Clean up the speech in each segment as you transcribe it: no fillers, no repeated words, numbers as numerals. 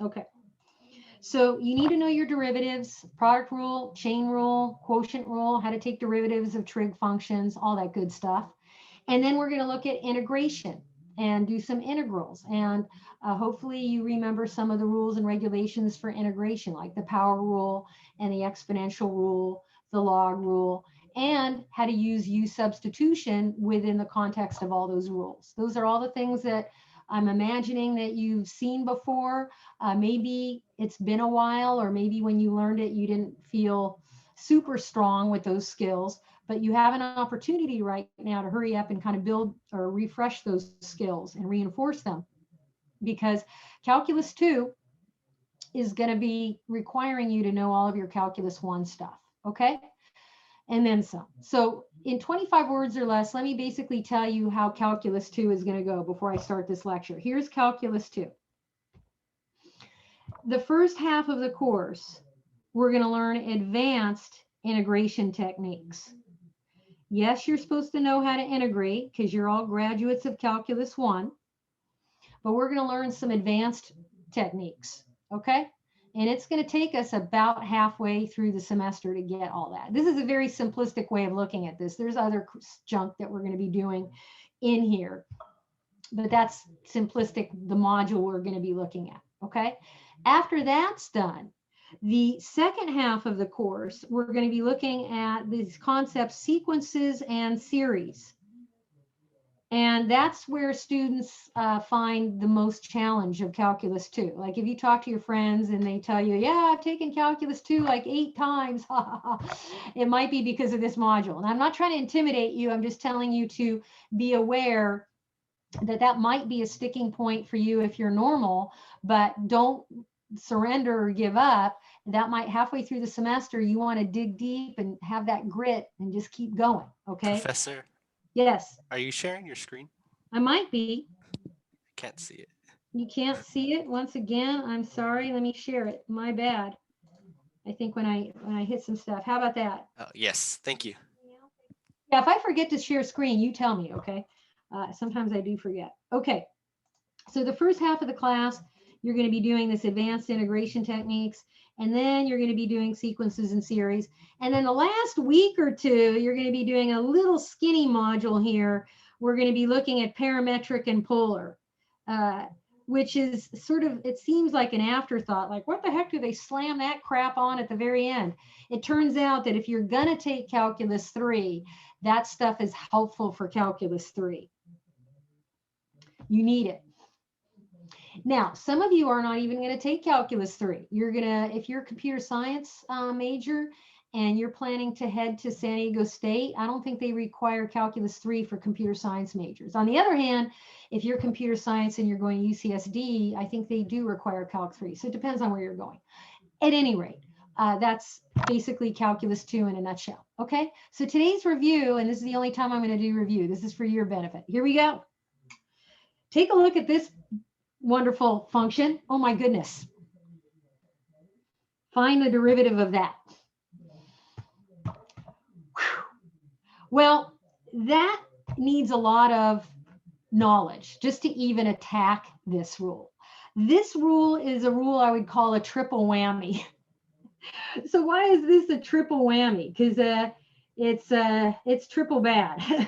Okay. So you need to know your derivatives, product rule, chain rule, quotient rule, how to take derivatives of trig functions, all that good stuff. And then we're going to look at integration and do some integrals. And hopefully you remember some of the rules and regulations for integration, like the power rule and the exponential rule, the log rule, and how to use U substitution within the context of all those rules. Those are all the things that I'm imagining that you've seen before. Maybe it's been a while, or maybe when you learned it, you didn't feel super strong with those skills, but you have an opportunity right now to hurry up and kind of build or refresh those skills and reinforce them, because Calculus 2 is going to be requiring you to know all of your Calculus 1 stuff, okay? And then some. So in 25 words or less, let me basically tell you how Calculus 2 is going to go before I start this lecture. Here's Calculus 2. The first half of the course, we're going to learn advanced integration techniques. Yes, you're supposed to know how to integrate because you're all graduates of Calculus 1, but we're going to learn some advanced techniques, okay? And it's going to take us about halfway through the semester to get all that. This is a very simplistic way of looking at this. There's other junk that we're going to be doing in here, but that's simplistic, the module we're going to be looking at, okay? After that's done, the second half of the course, we're going to be looking at these concepts, sequences and series. And that's where students find the most challenge of Calculus 2. Like if you talk to your friends and they tell you, yeah, I've taken Calculus 2 like 8 times, it might be because of this module. And I'm not trying to intimidate you. I'm just telling you to be aware that that might be a sticking point for you if you're normal, but don't surrender or give up. That might halfway through the semester, you want to dig deep and have that grit and just keep going, okay? Professor, Yes, are you sharing your screen? I might be. I can't see it. You can't see it once again. I'm sorry. Let me share it. My bad. I think when I hit some stuff. How about that? Oh, yes, thank you. Yeah, if I forget to share screen, you tell me, okay? Sometimes I do forget. Okay, so the first half of the class, you're going to be doing this advanced integration techniques, and then you're going to be doing sequences and series. And then the last week or two, you're going to be doing a little skinny module here. We're going to be looking at parametric and polar, which is sort of, it seems like an afterthought. Like, what the heck do they slam that crap on at the very end? It turns out that if you're going to take Calculus 3, that stuff is helpful for Calculus 3. You need it. Now, some of you are not even going to take Calculus 3. You're going to, if you're a computer science major and you're planning to head to San Diego State, I don't think they require Calculus 3 for computer science majors. On the other hand, if you're computer science and you're going to UCSD, I think they do require Calc 3. So it depends on where you're going. At any rate, that's basically Calculus 2 in a nutshell. Okay, so today's review, and this is the only time I'm going to do review. This is for your benefit. Here we go. Take a look at this wonderful function. Oh my goodness. Find the derivative of that. Whew. Well, that needs a lot of knowledge just to even attack this rule. This rule is a rule I would call a triple whammy. So why is this a triple whammy? Because it's triple bad.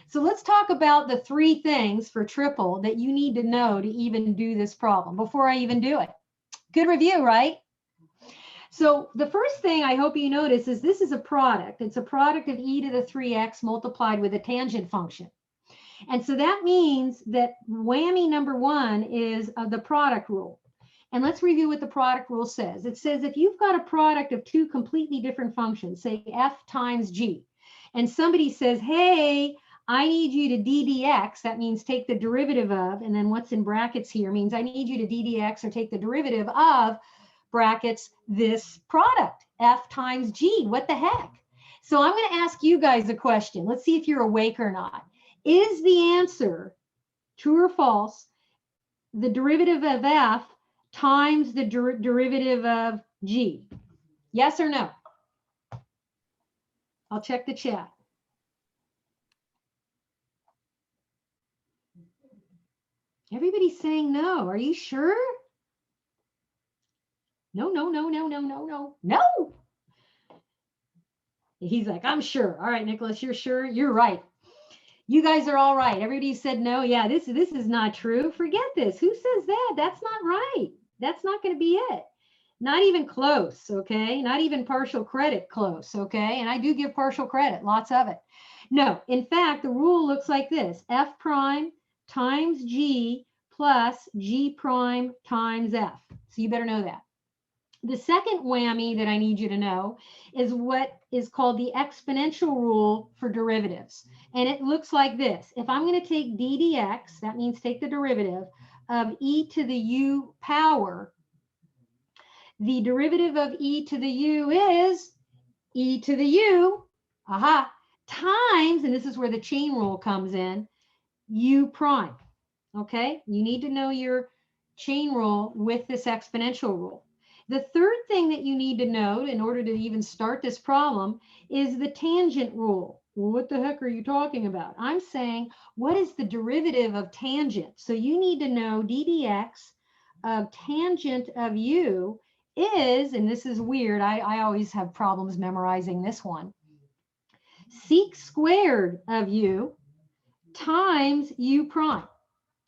So let's talk about the 3 things for triple that you need to know to even do this problem before I even do it. Good review, right? So the first thing I hope you notice is this is a product. It's a product of e to the 3x multiplied with a tangent function. And so that means that whammy number 1 is the product rule. And let's review what the product rule says. It says if you've got a product of 2 completely different functions, say f times g, and somebody says, hey, I need you to ddx, that means take the derivative of, and then what's in brackets here means I need you to ddx or take the derivative of brackets this product, f times g. What the heck? So I'm going to ask you guys a question. Let's see if you're awake or not. Is the answer true or false? The derivative of f times the derivative of g? Yes or no? I'll check the chat. Everybody's saying no. Are you sure? No, no, no, no, no, no, no, no. He's like, I'm sure. All right, Nicholas, you're sure? You're right. You guys are all right. Everybody said no. Yeah, this is not true. Forget this. Who says that? That's not right. That's not going to be it. Not even close, okay? Not even partial credit close, okay? And I do give partial credit, lots of it. No, in fact, the rule looks like this. F prime times G plus G prime times F. So you better know that. The second whammy that I need you to know is what is called the exponential rule for derivatives. And it looks like this. If I'm going to take d dx, that means take the derivative of e to the u power, the derivative of e to the u is e to the u, aha, times, and this is where the chain rule comes in, u prime. Okay, you need to know your chain rule with this exponential rule. The third thing that you need to know in order to even start this problem is the tangent rule. Well, what the heck are you talking about? I'm saying, what is the derivative of tangent? So you need to know d dx of tangent of u is, and this is weird, I always have problems memorizing this one, sec squared of u times u prime.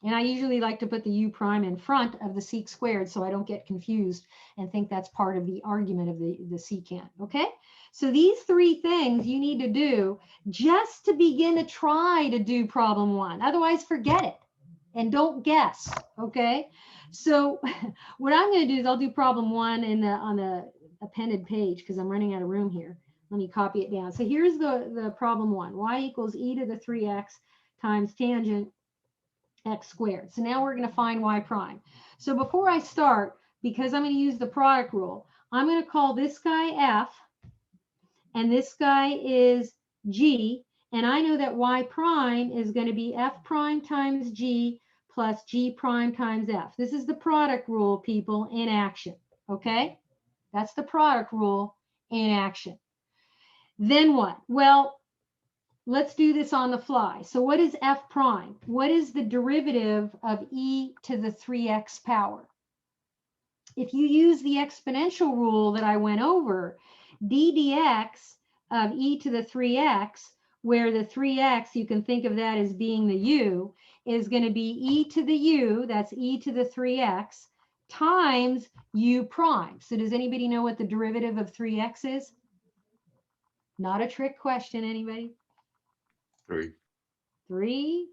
And I usually like to put the u prime in front of the sec squared so I don't get confused and think that's part of the argument of the secant, okay? So these three things you need to do just to begin to try to do problem one. Otherwise, forget it and don't guess, okay? So what I'm going to do is I'll do problem one on the appended page because I'm running out of room here. Let me copy it down. So here's the problem one. Y equals e to the 3x times tangent x squared. So now we're going to find y prime. So before I start, because I'm going to use the product rule, I'm going to call this guy f, and this guy is g, and I know that y prime is going to be f prime times g plus g prime times f. This is the product rule, people, in action, okay? That's the product rule in action. Then what? Well, let's do this on the fly. So what is f prime? What is the derivative of e to the 3x power? If you use the exponential rule that I went over, d dx of e to the 3x, where the 3x, you can think of that as being the u, is going to be e to the u, that's e to the 3x, times u prime. So does anybody know what the derivative of 3x is? Not a trick question, anybody? 3.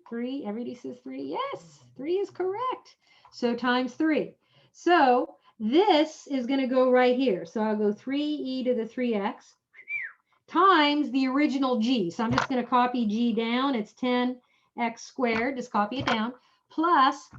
3, everybody says 3. Yes, 3 is correct. So times 3. So this is going to go right here. So I'll go 3e to the 3x times the original g. So I'm just going to copy g down. It's 10x squared. Just copy it down. Plus,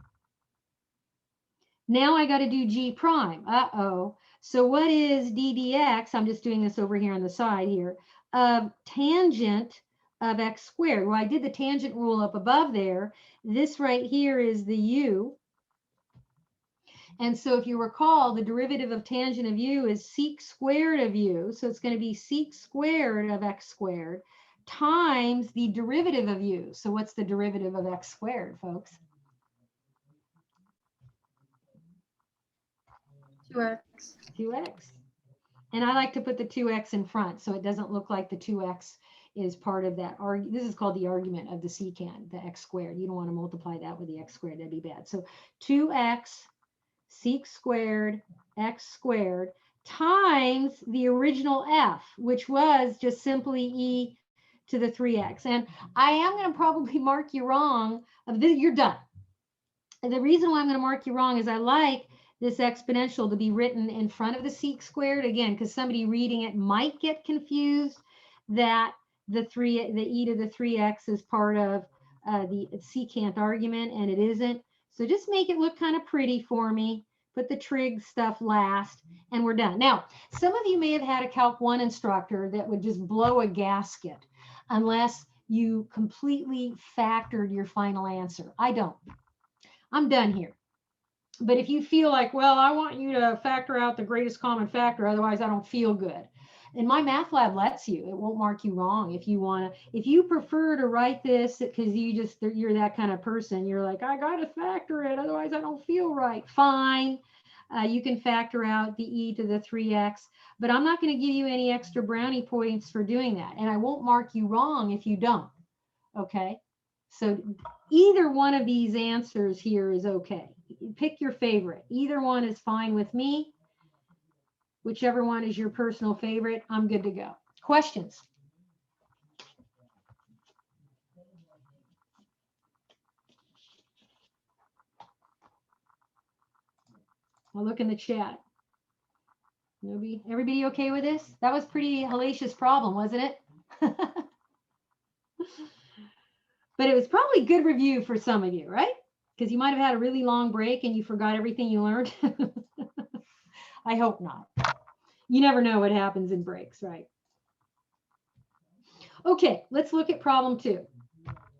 now I got to do g prime. Uh-oh. So what is d dx? I'm just doing this over here on the side here. Of tangent of x squared. Well, I did the tangent rule up above there. This right here is the u. And so if you recall, the derivative of tangent of u is sec squared of u. So it's going to be sec squared of x squared times the derivative of u. So what's the derivative of x squared, folks? 2x. 2x. And I like to put the 2x in front so it doesn't look like the 2x is part of that. This is called the argument of the secant, the x squared. You don't want to multiply that with the x squared. That'd be bad. So 2x sec squared x squared times the original f, which was just simply e to the 3x. And I am going to probably mark you wrong. You're done. And the reason why I'm going to mark you wrong is I like this exponential to be written in front of the sec squared, again, because somebody reading it might get confused that the e to the 3x is part of the secant argument, and it isn't. So just make it look kind of pretty for me. Put the trig stuff last, and we're done. Now, some of you may have had a Calc 1 instructor that would just blow a gasket unless you completely factored your final answer. I don't. I'm done here. But if you feel like, well, I want you to factor out the greatest common factor, otherwise I don't feel good. And MyMathLab lets you. It won't mark you wrong if you want to. If you prefer to write this because you're that kind of person, you're like, I got to factor it, otherwise I don't feel right. Fine. You can factor out the e to the 3x, but I'm not going to give you any extra brownie points for doing that. And I won't mark you wrong if you don't. Okay. So either one of these answers here is okay. Pick your favorite. Either one is fine with me. Whichever one is your personal favorite, I'm good to go. Questions? I'll look in the chat. Nobody, everybody okay with this? That was pretty hellacious problem, wasn't it? But it was probably good review for some of you, right? Because you might have had a really long break and you forgot everything you learned. I hope not. You never know what happens in breaks, right? Okay, let's look at problem 2,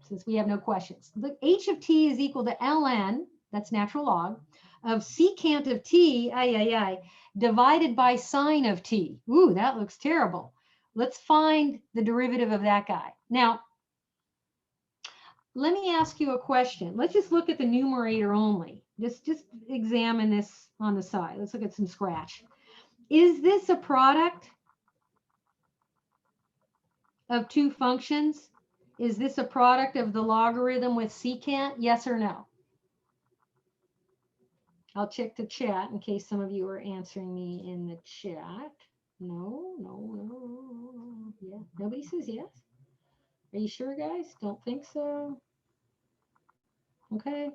since we have no questions. Look, h of t is equal to ln, that's natural log, of secant of t, divided by sine of t. Ooh, that looks terrible. Let's find the derivative of that guy. Now, let me ask you a question. Let's just look at the numerator only. Just examine this on the side. Let's look at some scratch. Is this a product of two functions? Is this a product of the logarithm with secant? Yes or no? I'll check the chat in case some of you are answering me in the chat. No. Yeah, nobody says yes. Are you sure, guys? Don't think so. Okay.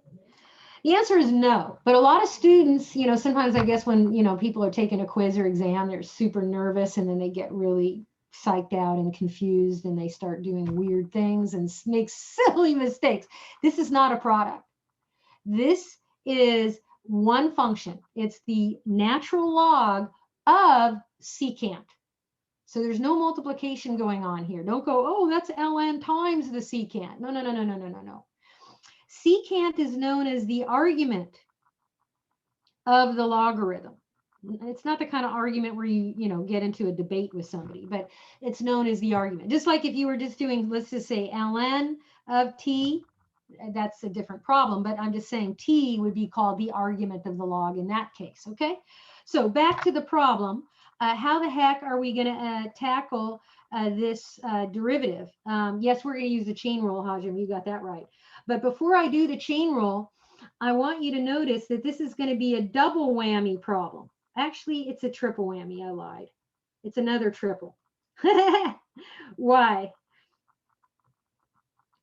The answer is no, but a lot of students, you know, sometimes I guess when, you know, people are taking a quiz or exam, they're super nervous and then they get really psyched out and confused and they start doing weird things and make silly mistakes. This is not a product. This is one function. It's the natural log of secant. So there's no multiplication going on here. Don't go, oh, that's ln times the secant. No. Secant is known as the argument of the logarithm. It's not the kind of argument where you know, get into a debate with somebody, but it's known as the argument. Just like if you were just doing, let's just say ln of t, that's a different problem, but I'm just saying t would be called the argument of the log in that case, okay? So back to the problem. How the heck are we going to tackle this derivative? Yes, we're going to use the chain rule, Hajim, you got that right. But before I do the chain rule, I want you to notice that this is going to be a double whammy problem. Actually, it's a triple whammy. I lied. It's another triple. Why?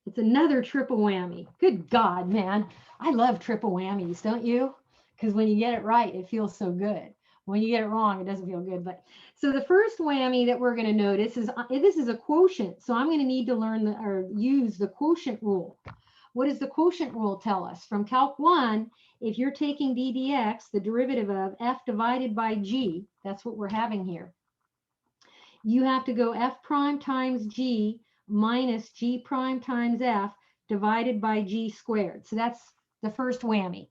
It's another triple whammy. Good God, man. I love triple whammies, don't you? Because when you get it right, it feels so good. When you get it wrong, it doesn't feel good. But so the first whammy that we're going to notice is this is a quotient. So I'm going to need to learn or use the quotient rule. What does the quotient rule tell us? From Calc 1, if you're taking d dx, the derivative of f divided by g, that's what we're having here. You have to go f prime times g minus g prime times f divided by g squared. So that's the first whammy.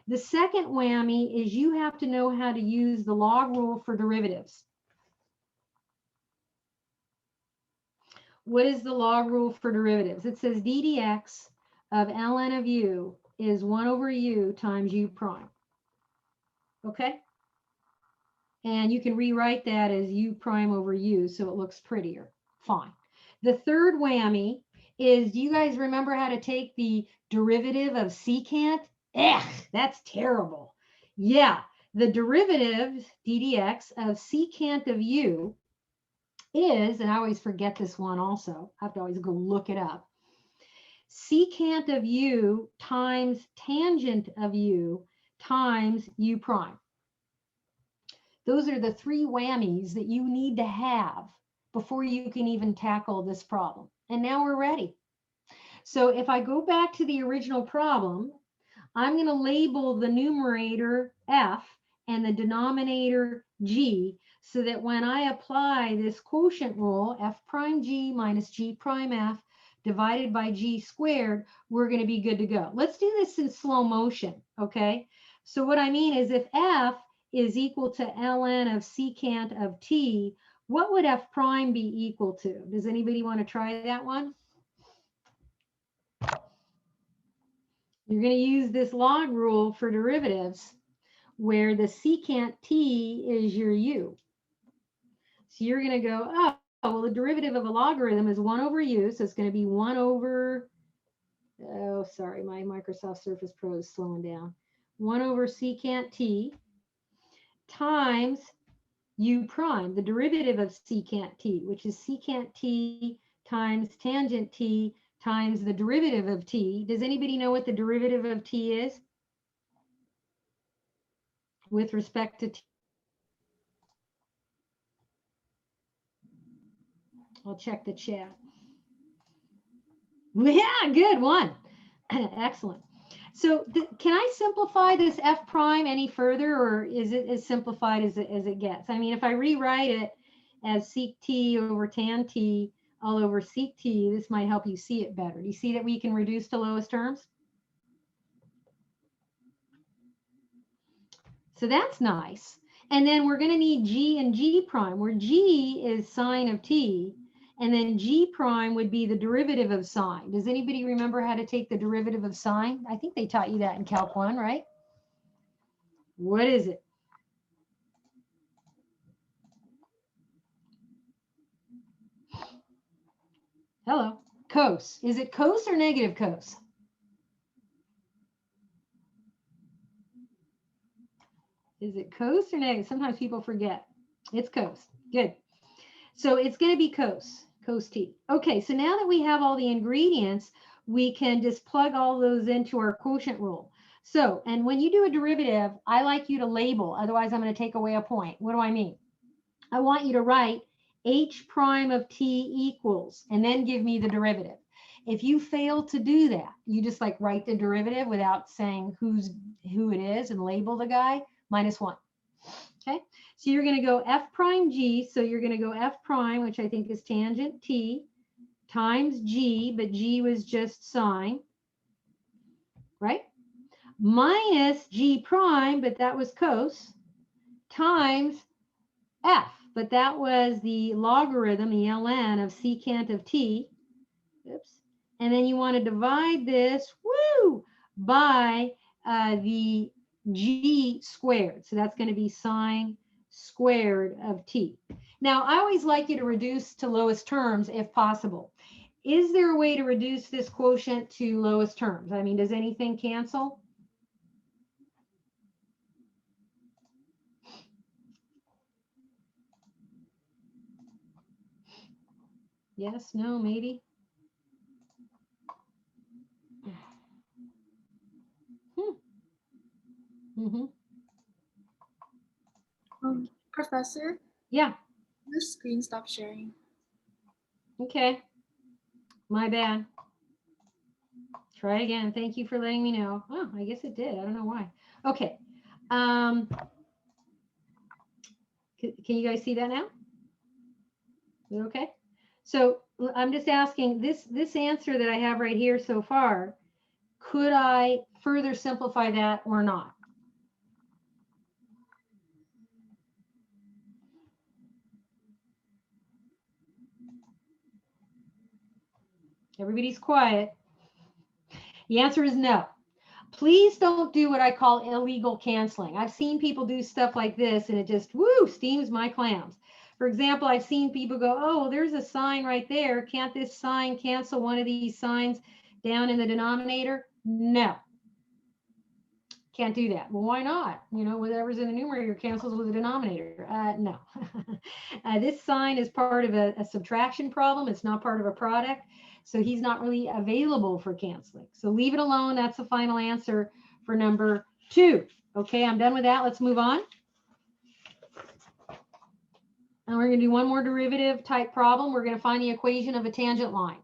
The second whammy is you have to know how to use the log rule for derivatives. What is the log rule for derivatives? It says d dx of ln of u is 1 over u times u prime. Okay? And you can rewrite that as u prime over u so it looks prettier. Fine. The third whammy is, do you guys remember how to take the derivative of secant? That's terrible. Yeah, the derivative, d dx, of secant of u is, and I always forget this one also, I have to always go look it up, secant of u times tangent of u times u prime. Those are the three whammies that you need to have before you can even tackle this problem. And now we're ready. So if I go back to the original problem, I'm going to label the numerator f and the denominator g, so that when I apply this quotient rule, f prime g minus g prime f divided by g squared, we're going to be good to go. Let's do this in slow motion, okay? So what I mean is, if f is equal to ln of secant of t, what would f prime be equal to? Does anybody want to try that one? You're going to use this log rule for derivatives. where the secant t is your u. So you're going to go, oh, well, the derivative of a logarithm is 1 over u. So it's going to be 1 over, oh, sorry, my Microsoft Surface Pro is slowing down. 1 over secant t times u prime, the derivative of secant t, which is secant t times tangent t times the derivative of t. Does anybody know what the derivative of t is with respect to t? I'll check the chat. Yeah, good one. Excellent. So can I simplify this f prime any further, or is it as simplified as it gets? I mean, if I rewrite it as sec t over tan t all over sec t, this might help you see it better. Do you see that we can reduce to lowest terms? So that's nice. And then we're going to need g and g prime, where g is sine of t, and then g prime would be the derivative of sine. Does anybody remember how to take the derivative of sine? I think they taught you that in Calc 1, right? What is it? Hello. Cos. Is it cos or negative cos? Is it cos or negative? Sometimes people forget. It's cos. Good. So it's going to be cos t. Okay, so now that we have all the ingredients, we can just plug all those into our quotient rule. So, and when you do a derivative, I like you to label, otherwise I'm going to take away a point. What do I mean? I want you to write h prime of t equals, and then give me the derivative. If you fail to do that, you just like write the derivative without saying who it is and label the guy, -1. Okay, so you're going to go f prime g, so you're going to go f prime, which I think is tangent t, times g, but g was just sine, right? Minus g prime, but that was cos, times f, but that was the logarithm, the ln of secant of t. Oops. And then you want to divide this, by the g squared. So that's going to be sine squared of t. Now, I always like you to reduce to lowest terms if possible. Is there a way to reduce this quotient to lowest terms? I mean, does anything cancel? Yes, no, maybe? Mm-hmm. Professor? Yeah. The screen stopped sharing. Okay. My bad. Try again. Thank you for letting me know. Oh, I guess it did. I don't know why. Okay. Can you guys see that now? Is it okay? So I'm just asking this answer that I have right here so far, could I further simplify that or not? Everybody's quiet. The answer is no. Please don't do what I call illegal canceling. I've seen people do stuff like this and it just, steams my clams. For example, I've seen people go, oh, well, there's a sign right there. Can't this sign cancel one of these signs down in the denominator? No. Can't do that. Well, why not? Whatever's in the numerator cancels with the denominator. No. This sign is part of a subtraction problem. It's not part of a product. So he's not really available for canceling. So leave it alone. That's the final answer for number 2. Okay, I'm done with that. Let's move on. And we're going to do one more derivative type problem. We're going to find the equation of a tangent line.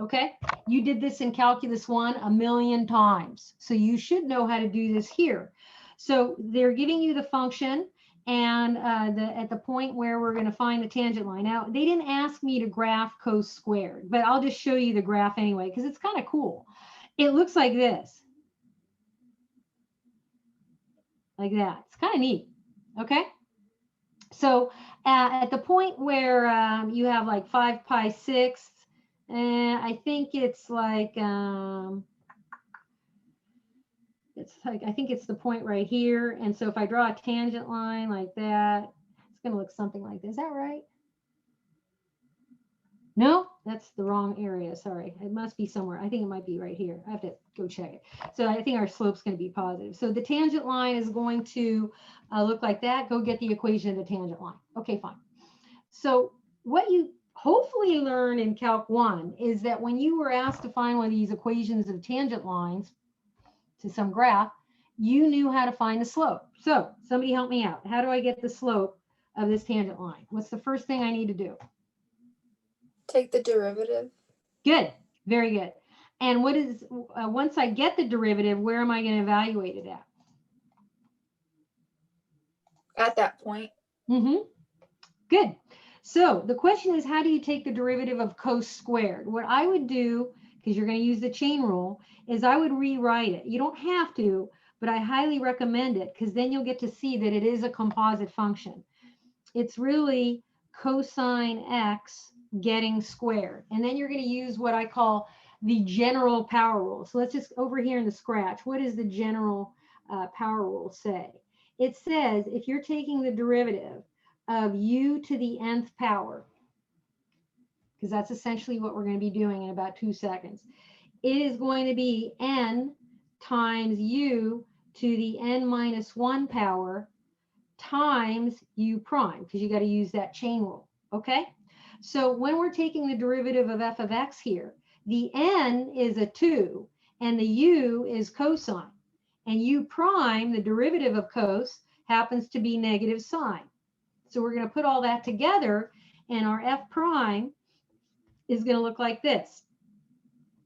Okay, you did this in Calculus 1 a million times, so you should know how to do this here. So they're giving you the function and at the point where we're going to find the tangent line. Now, they didn't ask me to graph cos squared, but I'll just show you the graph anyway, because it's kind of cool. It looks like this. Like that. It's kind of neat. Okay. So at the point where you have like 5 pi 6, I think it's like it's like, I think it's the point right here. And so if I draw a tangent line like that, it's going to look something like this. Is that right? No, that's the wrong area. Sorry. It must be somewhere. I think it might be right here. I have to go check it. So I think our slope's going to be positive. So the tangent line is going to look like that. Go get the equation of the tangent line. Okay, fine. So what you hopefully learn in Calc 1 is that when you were asked to find one of these equations of tangent lines to some graph, you knew how to find the slope. So somebody help me out. How do I get the slope of this tangent line? What's the first thing I need to do? Take the derivative. Good, very good. And what is, once I get the derivative, where am I going to evaluate it at? At that point. Good. So the question is, how do you take the derivative of cos squared? What I would do, because you're going to use the chain rule, is I would rewrite it. You don't have to, but I highly recommend it, because then you'll get to see that it is a composite function. It's really cosine x getting squared. And then you're going to use what I call the general power rule. So let's just over here in the scratch, what does the general power rule say? It says if you're taking the derivative of u to the nth power, because that's essentially what we're going to be doing in about 2 seconds, it is going to be n times u to the n minus 1 power times u prime, because you got to use that chain rule. Okay, so when we're taking the derivative of f of x here, the n is a 2 and the u is cosine, and u prime, the derivative of cos, happens to be negative sine. So we're going to put all that together, and our f prime is going to look like this: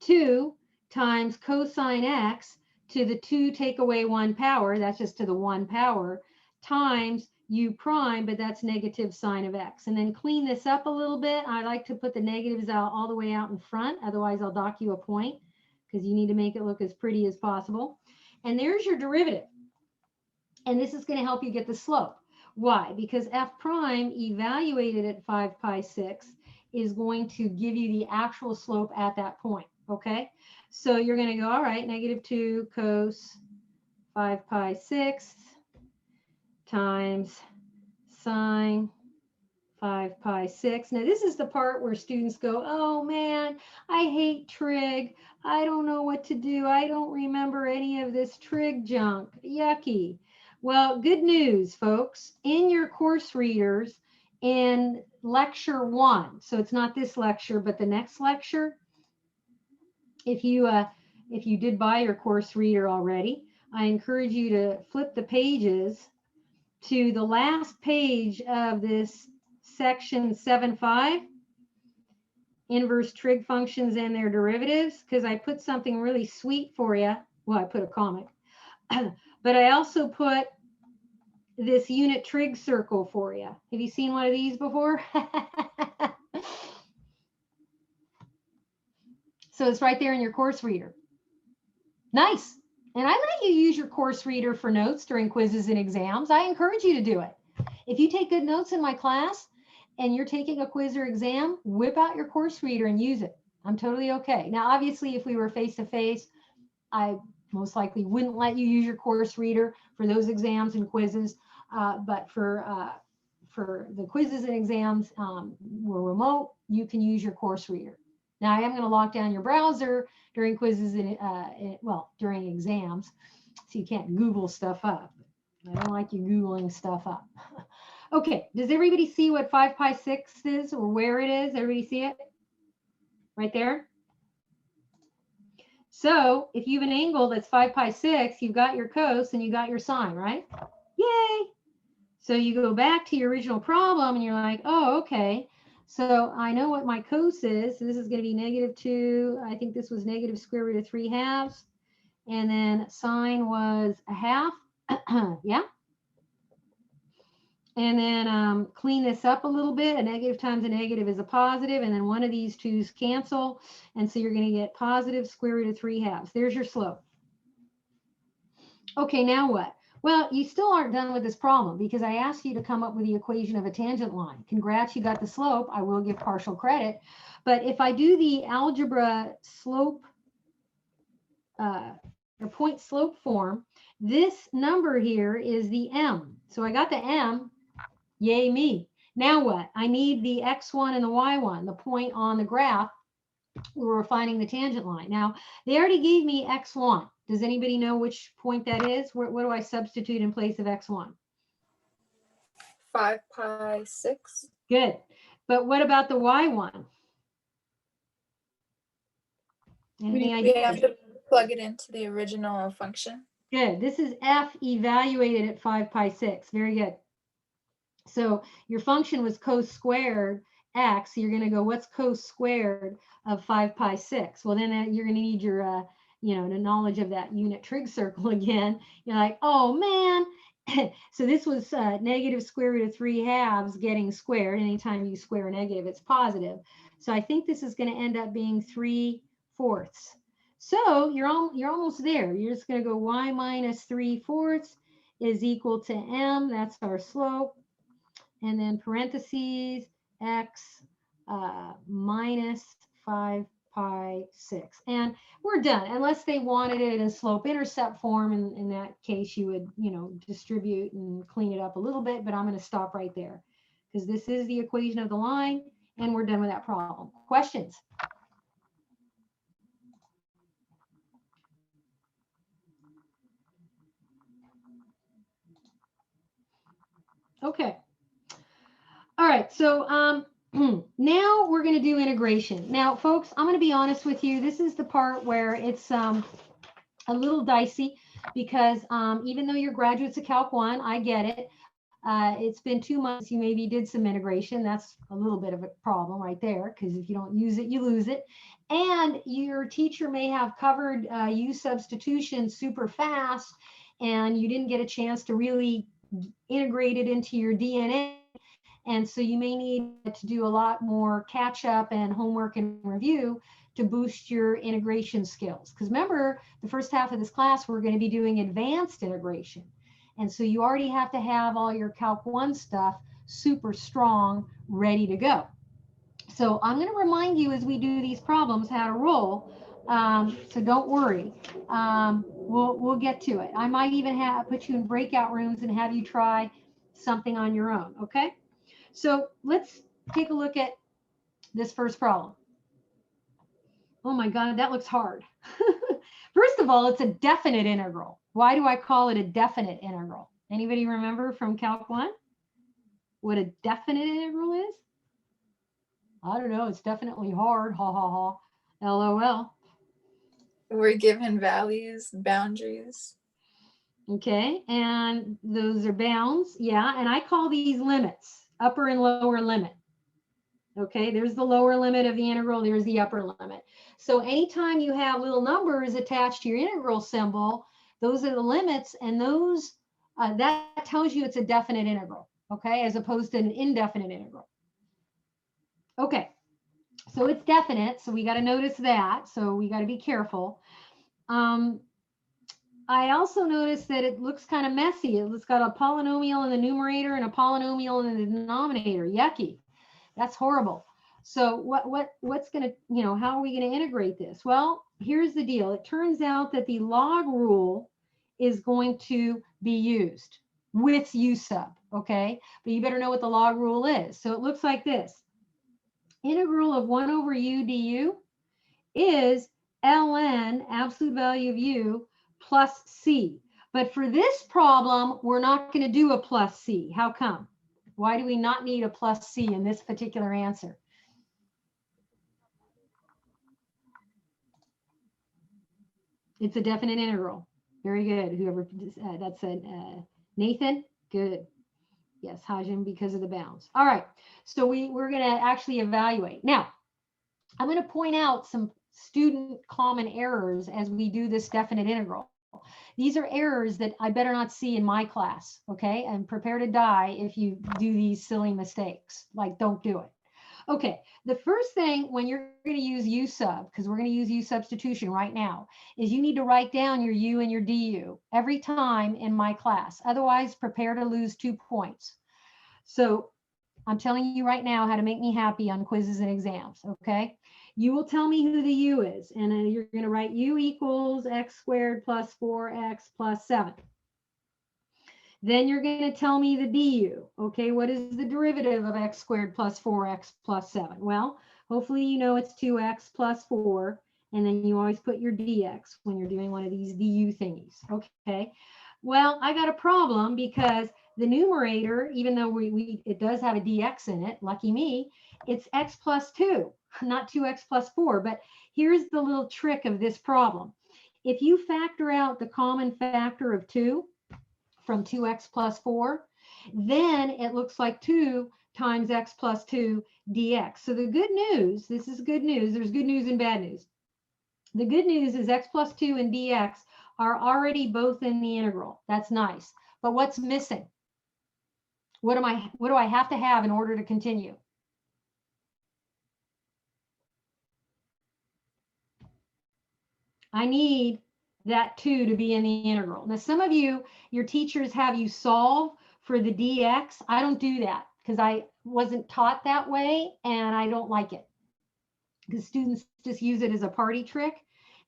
2 times cosine x to the 2 take away 1 power, that's just to the 1 power, times u prime, but that's negative sine of x. And then clean this up a little bit. I like to put the negatives out all the way out in front, otherwise I'll dock you a point, because you need to make it look as pretty as possible. And there's your derivative. And this is going to help you get the slope. Why? Because f prime evaluated at 5 pi 6 is going to give you the actual slope at that point. Okay, so you're going to go, all right, negative 2 cos 5 pi 6 times sine 5 pi 6. Now this is the part where students go, oh man, I hate trig. I don't know what to do. I don't remember any of this trig junk. Yucky. Well, good news, folks. In your course readers, in lecture 1, so it's not this lecture, but the next lecture, if you did buy your course reader already, I encourage you to flip the pages to the last page of this section 7.5, inverse trig functions and their derivatives, because I put something really sweet for you. Well, I put a comic, but I also put this unit trig circle for you. Have you seen one of these before? So it's right there in your course reader. Nice. And I let you use your course reader for notes during quizzes and exams. I encourage you to do it. If you take good notes in my class and you're taking a quiz or exam, whip out your course reader and use it. I'm totally okay. Now, obviously, if we were face-to-face, I most likely wouldn't let you use your course reader for those exams and quizzes. But for the quizzes and exams, we're remote, you can use your course reader. Now, I am going to lock down your browser during quizzes and, well, during exams, so you can't Google stuff up. I don't like you Googling stuff up. Okay, does everybody see what 5 pi 6 is, or where it is? Everybody see it? Right there? So if you have an angle that's 5 pi 6, you've got your cos and you got your sine, right? Yay! So you go back to your original problem and you're like, oh, okay. So I know what my cos is. So this is going to be negative 2. I think this was negative square root of 3 halves. And then sine was a half. Yeah. And then clean this up a little bit. A negative times a negative is a positive. And then one of these twos cancel. And so you're going to get positive square root of 3 halves. There's your slope. Okay, now what? Well, you still aren't done with this problem, because I asked you to come up with the equation of a tangent line. Congrats, you got the slope. I will give partial credit. But if I do the algebra slope or point slope form, this number here is the m. So I got the m, yay me. Now what? I need the x1 and the y1, the point on the graph where we're finding the tangent line. Now, they already gave me x1. Does anybody know which point that is? What do I substitute in place of x1? 5 pi 6. Good. But what about the y1? Any We idea? have to plug it into the original function. Good. This is f evaluated at 5 pi 6. Very good. So your function was cos squared x. You're going to go, what's cos squared of 5 pi 6? Well, then you're going to need your, the knowledge of that unit trig circle again. You're like, oh, man. So this was negative square root of 3 halves getting squared. Anytime you square a negative, it's positive. So I think this is going to end up being 3/4. So you're almost there. You're just going to go y minus 3/4 is equal to m. That's our slope. And then parentheses x minus 5 pi 6. And we're done. Unless they wanted it in slope intercept form. In that case, you would, distribute and clean it up a little bit. But I'm going to stop right there because this is the equation of the line. And we're done with that problem. Questions? Okay. All right. So now we're going to do integration. Now, folks, I'm going to be honest with you. This is the part where it's a little dicey because even though you're graduates of Calc 1, I get it. It's been 2 months. You maybe did some integration. That's a little bit of a problem right there because if you don't use it, you lose it. And your teacher may have covered U substitution super fast and you didn't get a chance to really integrate it into your DNA. And so you may need to do a lot more catch up and homework and review to boost your integration skills. Because remember, the first half of this class, we're going to be doing advanced integration. And so you already have to have all your Calc 1 stuff super strong, ready to go. So I'm going to remind you as we do these problems how to roll. So don't worry. We'll get to it. I might even put you in breakout rooms and have you try something on your own. Okay. So let's take a look at this first problem. Oh my God, that looks hard. First of all, it's a definite integral. Why do I call it a definite integral? Anybody remember from Calc 1 what a definite integral is? I don't know. It's definitely hard. Ha ha ha. LOL. We're given values, boundaries. Okay, and those are bounds. Yeah, and I call these limits, upper and lower limit. Okay, there's the lower limit of the integral, there's the upper limit. So anytime you have little numbers attached to your integral symbol, those are the limits, and those that tells you it's a definite integral, okay, as opposed to an indefinite integral. Okay, so it's definite, so we got to notice that, so we got to be careful. I also noticed that it looks kind of messy. It's got a polynomial in the numerator and a polynomial in the denominator. Yucky. That's horrible. So what's going to, how are we going to integrate this? Well, here's the deal. It turns out that the log rule is going to be used with U sub, okay? But you better know what the log rule is. So it looks like this. Integral of 1 over U du is ln, absolute value of U, plus C. But for this problem, we're not going to do a plus C. How come? Why do we not need a plus C in this particular answer? It's a definite integral. Very good. Whoever that said, Nathan, good. Yes, Hajim, because of the bounds. All right. So we're going to actually evaluate. Now, I'm going to point out some student common errors as we do this definite integral. These are errors that I better not see in my class, okay? And prepare to die if you do these silly mistakes. Like, don't do it. Okay, the first thing when you're going to use U sub, because we're going to use U substitution right now, is you need to write down your U and your DU every time in my class. Otherwise, prepare to lose 2 points. So I'm telling you right now how to make me happy on quizzes and exams, okay? You will tell me who the u is, and then you're going to write u equals x squared plus 4x plus 7. Then you're going to tell me the du. Okay, what is the derivative of x squared plus 4x plus 7? Well, hopefully you know it's 2x plus 4, and then you always put your dx when you're doing one of these du thingies. Okay, well, I got a problem because the numerator, even though it does have a dx in it, lucky me, it's x plus 2, not 2x plus 4. But here's the little trick of this problem. If you factor out the common factor of 2 from 2x plus 4, then it looks like 2 times x plus 2 dx. So the good news, this is good news, there's good news and bad news. The good news is x plus 2 and dx are already both in the integral. That's nice. But what's missing? What do I have to have in order to continue? I need that 2 to be in the integral. Now, some of you, your teachers have you solve for the dx. I don't do that because I wasn't taught that way and I don't like it. Because students just use it as a party trick,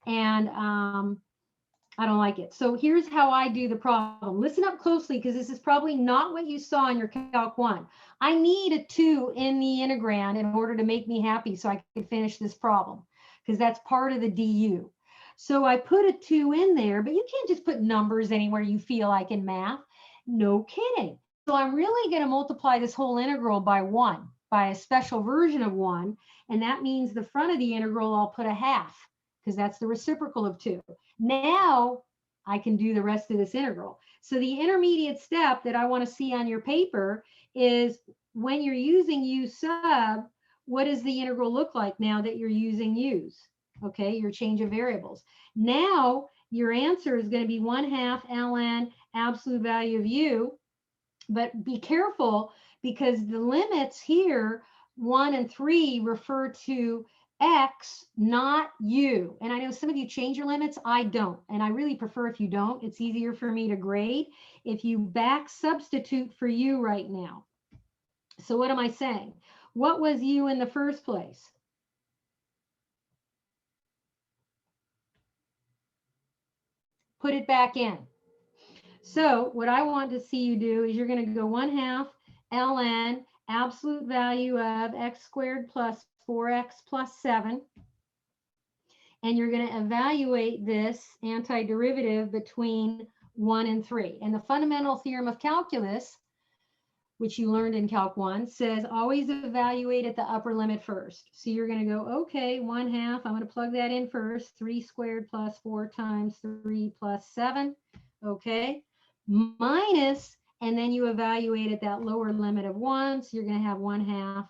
and I don't like it. So here's how I do the problem. Listen up closely because this is probably not what you saw in your Calc 1. I need a 2 in the integrand in order to make me happy so I can finish this problem, because that's part of the du. So I put a 2 in there, but you can't just put numbers anywhere you feel like in math. No kidding. So I'm really going to multiply this whole integral by 1, by a special version of 1. And that means the front of the integral, I'll put a half, because that's the reciprocal of 2. Now I can do the rest of this integral. So the intermediate step that I want to see on your paper is when you're using u sub, what does the integral look like now that you're using u's? Okay, your change of variables. Now your answer is going to be 1/2 ln absolute value of u, but be careful because the limits here, 1 and 3, refer to x, not u. And I know some of you change your limits. I don't. And I really prefer if you don't. It's easier for me to grade if you back substitute for u right now. So what am I saying? What was u in the first place? Put it back in. So what I want to see you do is you're going to go 1/2 ln absolute value of x squared plus 4x plus 7. And you're going to evaluate this antiderivative between 1 and 3. And the fundamental theorem of calculus, which you learned in Calc 1, says always evaluate at the upper limit first. So you're going to go, okay, 1/2, I'm going to plug that in first, 3 squared plus 4 times 3 plus 7, okay, minus, and then you evaluate at that lower limit of 1, so you're going to have 1/2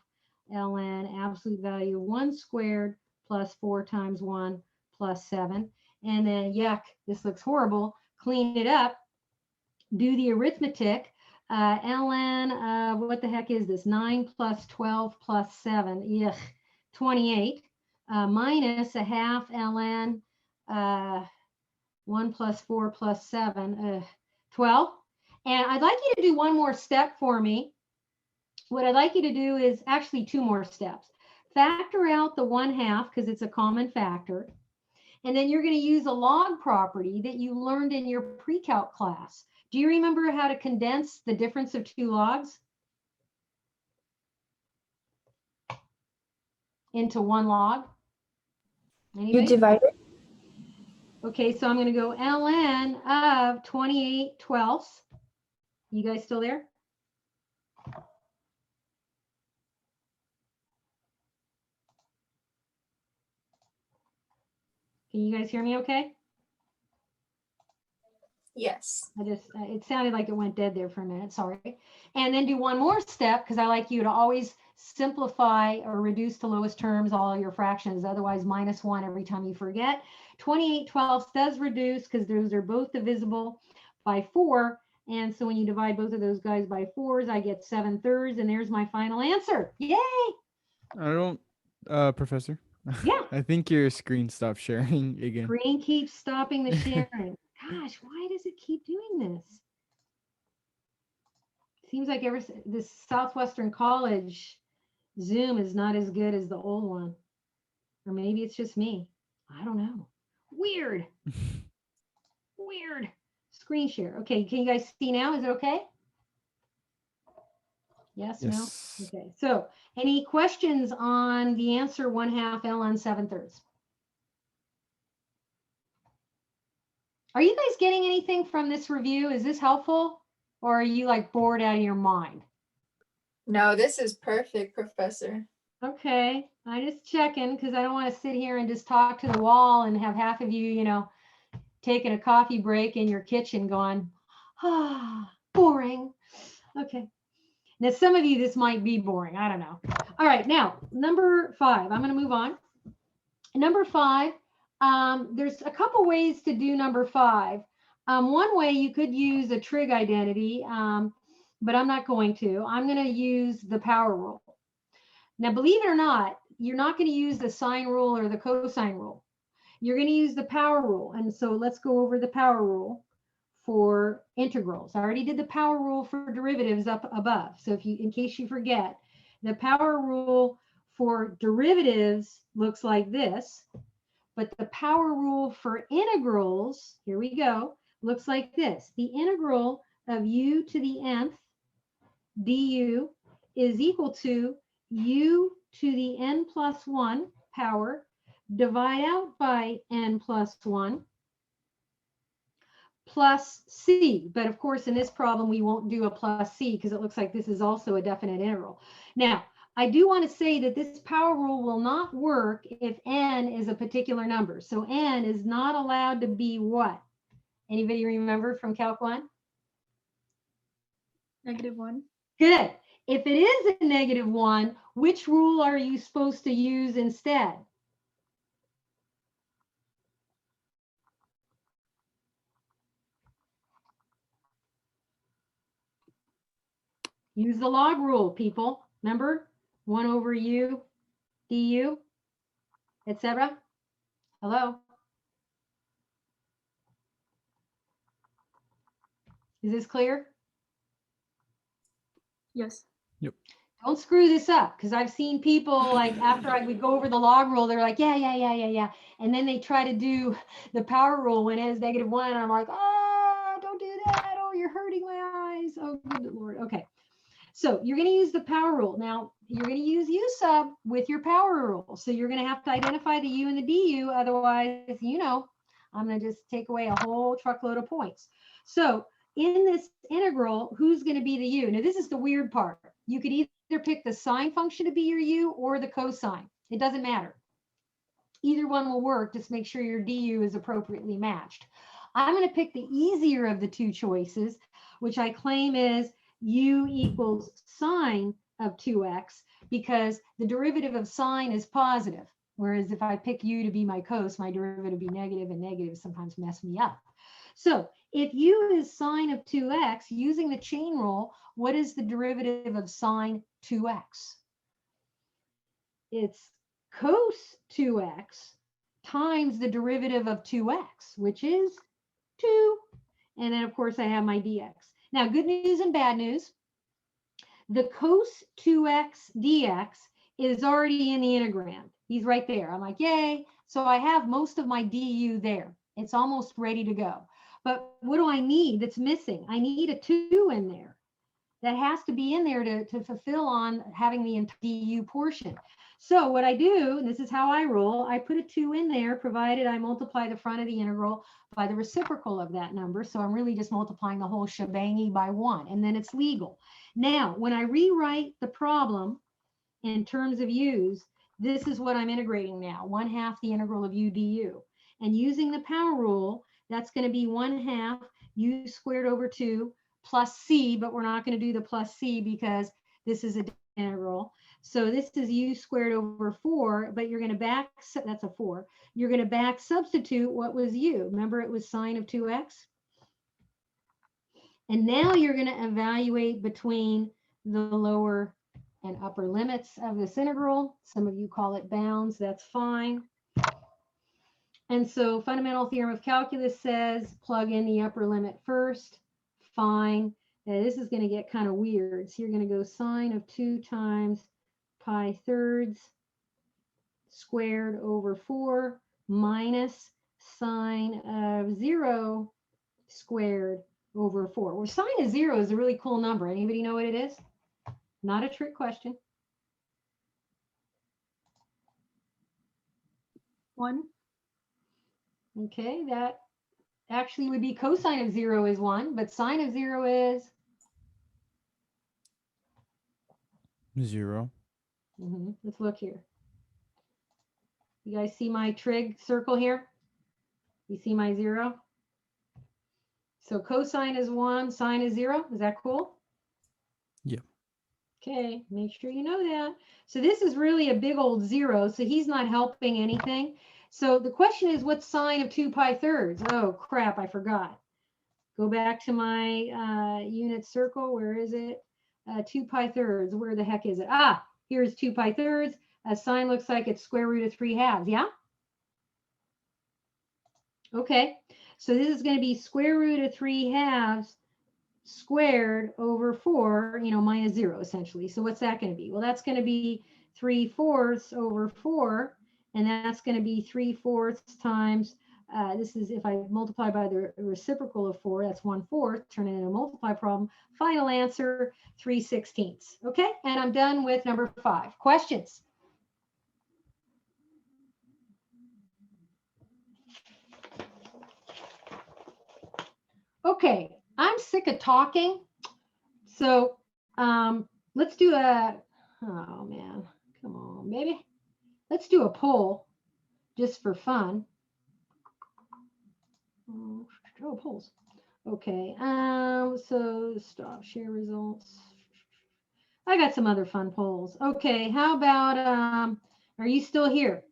ln absolute value 1 squared plus 4 times 1 plus 7, and then yuck, this looks horrible, clean it up, do the arithmetic. ln, what the heck is this? 9 plus 12 plus 7, yuck, 28, minus 1/2 ln 1 plus 4 plus 7, 12. And I'd like you to do one more step for me. What I'd like you to do is actually 2 more steps. Factor out the 1/2 because it's a common factor. And then you're going to use a log property that you learned in your pre-calc class. Do you remember how to condense the difference of 2 logs into 1 log? Anybody? You divide it? Okay, so I'm going to go ln of 28/12. You guys still there? Can you guys hear me okay? Yes. It sounded like it went dead there for a minute, sorry. And then do one more step because I like you to always simplify or reduce to lowest terms all your fractions, otherwise -1 every time you forget. 28/12 does reduce because those are both divisible by 4. And so when you divide both of those guys by 4s, I get 7/3, and there's my final answer. Yay! I don't, Professor. Yeah. I think your screen stopped sharing again. Screen keeps stopping the sharing. Gosh, why does it keep doing this? Seems like this Southwestern College Zoom is not as good as the old one. Or maybe it's just me. I don't know. Weird. Weird. Screen share. Okay, can you guys see now? Is it okay? Yes, no? Yes. Okay, so any questions on the answer 1/2 ln 7/3? Are you guys getting anything from this review? Is this helpful? Or are you like bored out of your mind? No, this is perfect, Professor. Okay, I just checking because I don't want to sit here and just talk to the wall and have half of you, you know, taking a coffee break in your kitchen going, ah, boring. Okay. Now, some of you, this might be boring. I don't know. All right. Now, number 5, I'm going to move on. Number 5, there's a couple ways to do number 5. One way you could use a trig identity, but I'm not going to. I'm going to use the power rule. Now, believe it or not, you're not going to use the sine rule or the cosine rule. You're going to use the power rule. And so let's go over the power rule for integrals. I already did the power rule for derivatives up above. So if you, in case you forget, the power rule for derivatives looks like this, but the power rule for integrals, here we go, looks like this. The integral of u to the nth du is equal to u to the n plus 1 power, divide out by n plus 1, plus c. But of course, in this problem, we won't do a plus c because it looks like this is also a definite integral. Now, I do want to say that this power rule will not work if n is a particular number. So n is not allowed to be what? Anybody remember from Calc 1? -1. Good. If it is a -1, which rule are you supposed to use instead? Use the log rule, people. Remember? 1 over u du, etc. Hello? Is this clear? Yes. Don't screw this up, because I've seen people like after I would go over the log rule, they're like, yeah. And then they try to do the power rule when it is -1. And I'm like, oh, don't do that. Oh, you're hurting my eyes. Oh, good Lord. Okay. So you're going to use the power rule. Now, you're going to use u sub with your power rule. So you're going to have to identify the u and the du. Otherwise, you know, I'm going to just take away a whole truckload of points. So in this integral, who's going to be the u? Now, this is the weird part. You could either pick the sine function to be your u or the cosine. It doesn't matter. Either one will work. Just make sure your du is appropriately matched. I'm going to pick the easier of the two choices, which I claim is u equals sine of 2x, because the derivative of sine is positive. Whereas if I pick u to be my cos, my derivative would be negative, and negatives sometimes mess me up. So if u is sine of 2x, using the chain rule, what is the derivative of sine 2x? It's cos 2x times the derivative of 2x, which is 2. And then, of course, I have my dx. Now, good news and bad news. The cos 2x dx is already in the integrand. He's right there. I'm like, yay. So I have most of my du there. It's almost ready to go. But what do I need that's missing? I need a 2 in there. That has to be in there to fulfill on having the du portion. So what I do, and this is how I roll, I put a 2 in there, provided I multiply the front of the integral by the reciprocal of that number. So I'm really just multiplying the whole shebangy by 1, and then it's legal. Now, when I rewrite the problem in terms of u's, this is what I'm integrating now, 1/2 the integral of u du. And using the power rule, that's going to be 1/2 u squared over 2 plus c, but we're not going to do the plus c because this is an integral. So this is u squared over 4, but you're going to that's a 4. You're going to back substitute what was u. Remember, it was sine of 2x. And now you're going to evaluate between the lower and upper limits of this integral. Some of you call it bounds. That's fine. And so fundamental theorem of calculus says plug in the upper limit first. Fine. Now this is going to get kind of weird. So you're going to go sine of 2 times pi thirds squared over 4 minus sine of 0 squared over 4. Well, sine of 0 is a really cool number. Anybody know what it is? Not a trick question. 1. Okay, that actually would be cosine of 0 is 1, but sine of 0 is 0. Let's look here. You guys see my trig circle here? You see my 0? So cosine is 1, sine is 0. Is that cool? Yeah. Okay, make sure you know that. So this is really a big old 0, so he's not helping anything. So the question is, what's sine of 2 pi thirds? Oh, crap, I forgot. Go back to my unit circle. Where is it? 2 pi thirds. Where the heck is it? Ah, here's 2 pi thirds. Sine looks like it's square root of 3 halves. Yeah? Okay, so this is going to be square root of 3 halves squared over 4, minus 0 essentially. So what's that going to be? Well, that's going to be 3/4 over 4, and that's going to be 3/4 times, this is if I multiply by the reciprocal of 4, that's 1/4, turn it into a multiply problem. Final answer, 3/16. Okay, and I'm done with number 5. Questions? Okay, I'm sick of talking. So let's do oh man, come on, baby. Let's do a poll just for fun. Oh, polls. Okay, so stop share results. I got some other fun polls. Okay, how about, are you still here?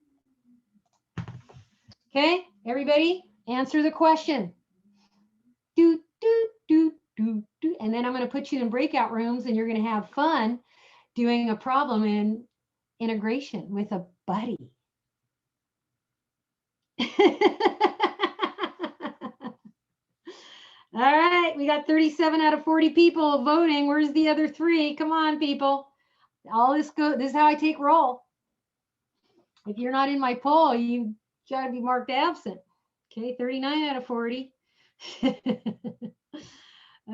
Okay, everybody answer the question. Do, do, do, do, do. And then I'm going to put you in breakout rooms and you're going to have fun doing a problem in integration with a buddy. All right, we got 37 out of 40 people voting. Where's the other 3? Come on, people. This is how I take roll. If you're not in my poll, you got to be marked absent. Okay, 39 out of 40.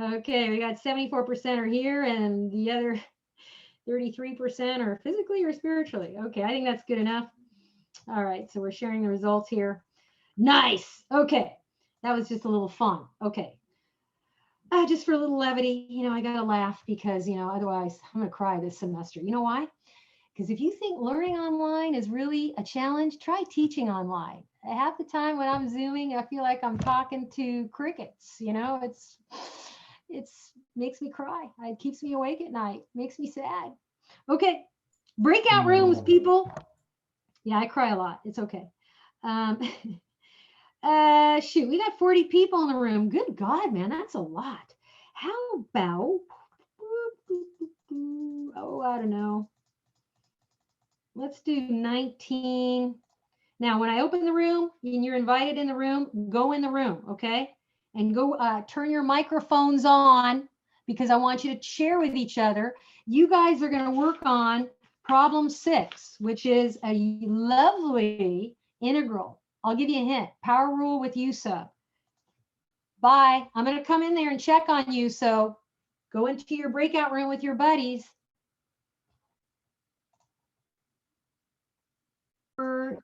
Okay, we got 74% are here and the other 33% are physically or spiritually. Okay, I think that's good enough. All right, so we're sharing the results here. Nice. Okay, that was just a little fun. Okay. Just for a little levity, I got to laugh because, otherwise I'm going to cry this semester. You know why? Because if you think learning online is really a challenge, try teaching online. Half the time when I'm Zooming, I feel like I'm talking to crickets. It's makes me cry. It keeps me awake at night. Makes me sad. Okay, breakout rooms, people. Yeah, I cry a lot. It's okay. Shoot, we got 40 people in the room. Good God, man, that's a lot. How about, oh, I don't know. Let's do 19. Now, when I open the room and you're invited in the room, go in the room, okay? And go turn your microphones on because I want you to share with each other. You guys are going to work on problem 6, which is a lovely integral. I'll give you a hint. Power rule with U sub. Bye. I'm going to come in there and check on you. So go into your breakout room with your buddies. We're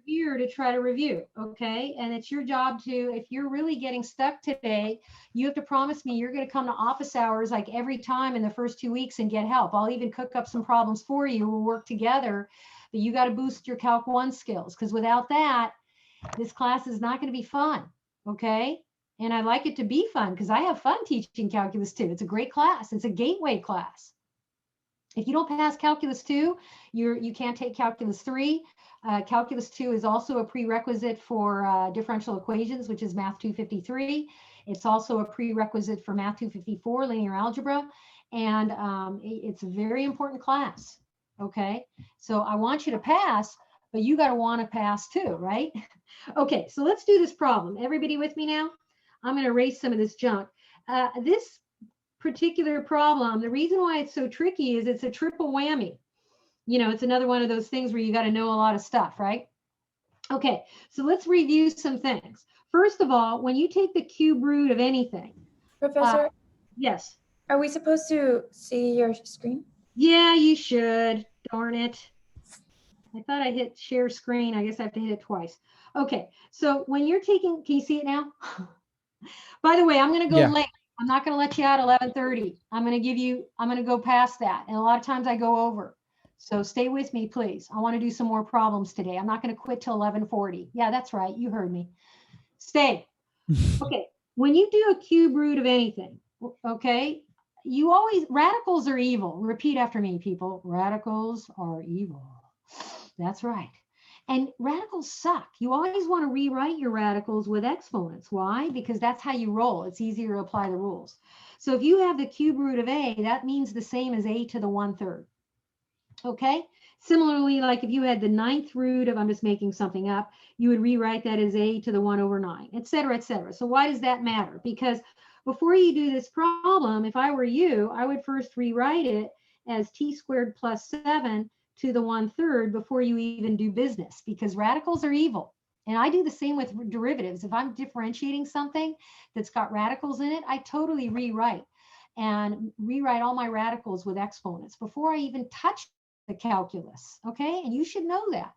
here to try to review. Okay. And it's your job to, if you're really getting stuck today, you have to promise me you're going to come to office hours like every time in the first 2 weeks and get help. I'll even cook up some problems for you. We'll work together. But you got to boost your Calc 1 skills because without that, this class is not going to be fun, okay? And I like it to be fun because I have fun teaching Calculus 2. It's a great class. It's a gateway class. If you don't pass Calculus 2, you can't take Calculus 3. Calculus 2 is also a prerequisite for differential equations, which is Math 253. It's also a prerequisite for Math 254, linear algebra. And it's a very important class. Okay, so I want you to pass, but you got to want to pass too, right? Okay, so let's do this problem. Everybody with me now? I'm going to erase some of this junk. This particular problem, the reason why it's so tricky is it's a triple whammy. You know, it's another one of those things where you got to know a lot of stuff, right? Okay, so let's review some things. First of all, when you take the cube root of anything, Professor, yes. are we supposed to see your screen? Yeah, you should. Darn it. I thought I hit share screen. I guess I have to hit it twice. Okay, so when you're taking, can you see it now? By the way, I'm going to go Yeah. late. I'm not going to let you out 11:30. I'm going to go past that. And a lot of times I go over. So stay with me, please. I want to do some more problems today. I'm not going to quit till 11:40. Yeah, that's right. You heard me. Stay. Okay. When you do a cube root of anything, okay, you always, radicals are evil. Repeat after me, people. Radicals are evil. That's right. And radicals suck. You always want to rewrite your radicals with exponents. Why? Because that's how you roll. It's easier to apply the rules. So if you have the cube root of a, that means the same as a to the 1/3. Okay? Similarly, like if you had the 9th root of, I'm just making something up, you would rewrite that as a to the 1/9, et cetera, et cetera. So why does that matter? Because before you do this problem, if I were you, I would first rewrite it as t squared plus 7 to the 1/3 before you even do business, because radicals are evil. And I do the same with derivatives. If I'm differentiating something that's got radicals in it, I totally rewrite all my radicals with exponents before I even touch the calculus. Okay, and you should know that.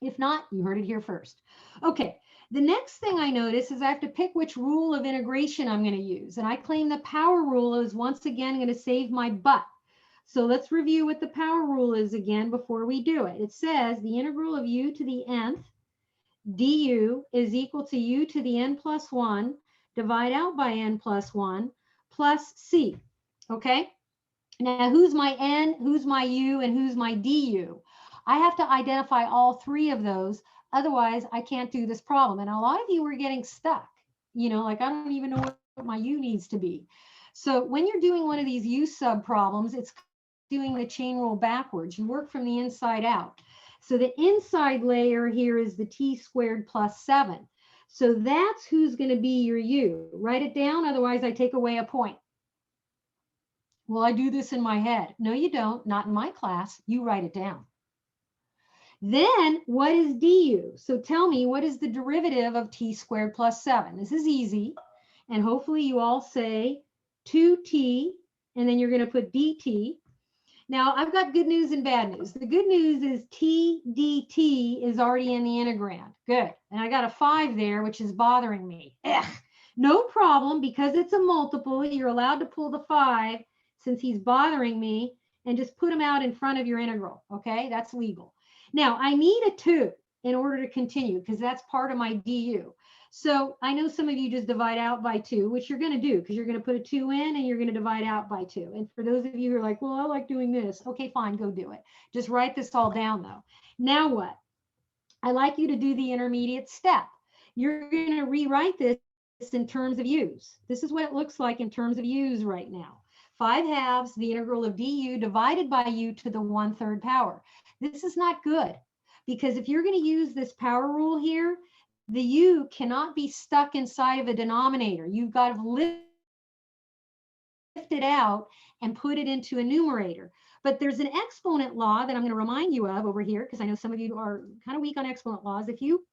If not, you heard it here first. Okay, the next thing I notice is I have to pick which rule of integration I'm going to use. And I claim the power rule is once again going to save my butt. So let's review what the power rule is again before we do it. It says the integral of u to the nth du is equal to u to the n plus 1 divide out by n plus 1 plus c. Okay? Now, who's my n, who's my u, and who's my du? I have to identify all three of those. Otherwise, I can't do this problem. And a lot of you are getting stuck. You know, like I don't even know what my u needs to be. So when you're doing one of these u sub problems, it's doing the chain rule backwards. You work from the inside out. So the inside layer here is the t squared plus 7. So that's who's going to be your u. Write it down, otherwise I take away a point. Well, I do this in my head. No, you don't. Not in my class. You write it down. Then what is du? So tell me, what is the derivative of t squared plus 7? This is easy. And hopefully you all say 2t, and then you're going to put dt. Now, I've got good news and bad news. The good news is t dt is already in the integrand. Good. And I got a 5 there, which is bothering me. Ugh. No problem, because it's a multiple. You're allowed to pull the 5 since he's bothering me and just put him out in front of your integral. Okay, that's legal. Now, I need a 2 in order to continue because that's part of my du. So I know some of you just divide out by 2, which you're going to do because you're going to put a 2 in and you're going to divide out by 2. And for those of you who are like, well, I like doing this. Okay, fine, go do it. Just write this all down though. Now what? I like you to do the intermediate step. You're going to rewrite this in terms of u's. This is what it looks like in terms of u's right now. 5/2 the integral of du divided by u to the 1/3 power. This is not good because if you're going to use this power rule here, the u cannot be stuck inside of a denominator. You've got to lift it out and put it into a numerator. But there's an exponent law that I'm going to remind you of over here because I know some of you are kind of weak on exponent laws. If you